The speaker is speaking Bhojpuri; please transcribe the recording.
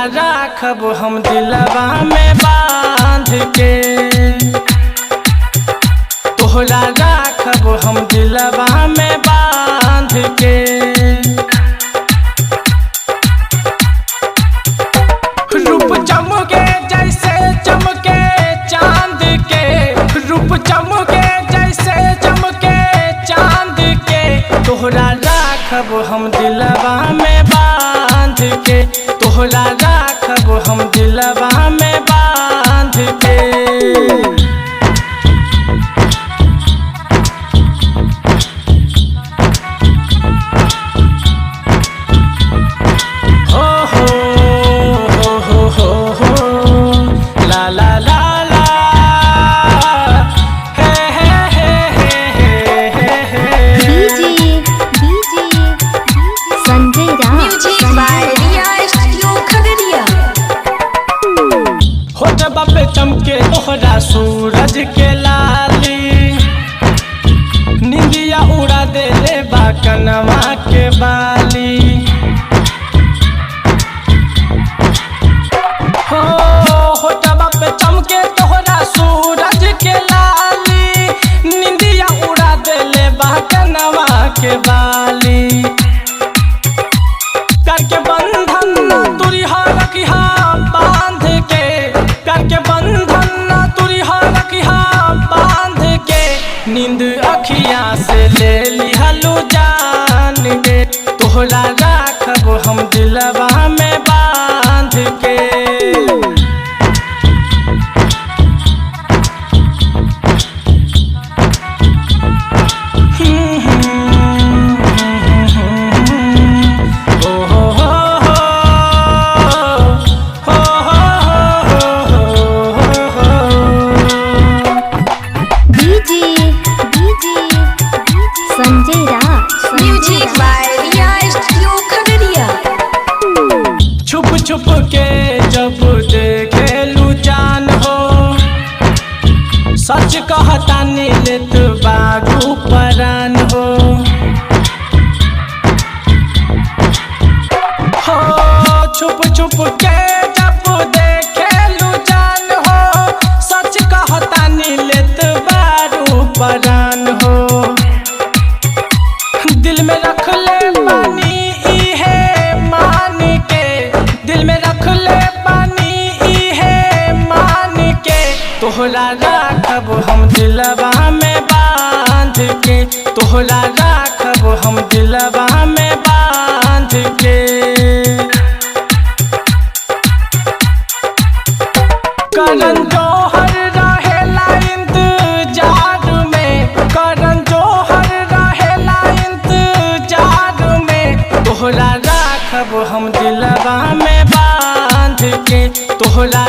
तोहरा राखब हम दिलवा में बांध के, तोहरा राखब हम दिलवा में बांध के। रूप चमके जैसे चमके चांद के, रूप चमके जैसे चमके चांद के, तोहरा राखब हम दिलवा में बांध के, तोहरा राखब हम दिलवा में बांध के। चमके तोहरा सूरज के लाली, निंदिया उड़ा देले बा कनवा के बाली। हो होठवा पे चमके तोहरा सूरज के लाली, निंदिया उड़ा देले बा कनवा के बाली। करके बंधन तुरिहा रखिहा बांध के, करके बंधन तुरिहा रखिहा बांध के, नींद अखियाँ से ले लिहलू जान के, तोहरा राखब हम दिलवा में बांध के। छुप छुप के जब देखेलू जान हो, सच कहता नीलत बागू परान हो। छुप छुप के जब देखेलू जान हो, सच कहता नीलत बागू परान हो। दिल में रख ले पानी इहे मान के, दिल में रख ले पानी इहे मान के, तोहरा राखब हम दिलवा में बांध के, तोहरा राखब हम दिलवा में बांध के। करन जोहर रहेला इंतजार में, करन जोहर रहेला इंतजार में, तोहरा राखब हम दिलवा में बांध के, तोहरा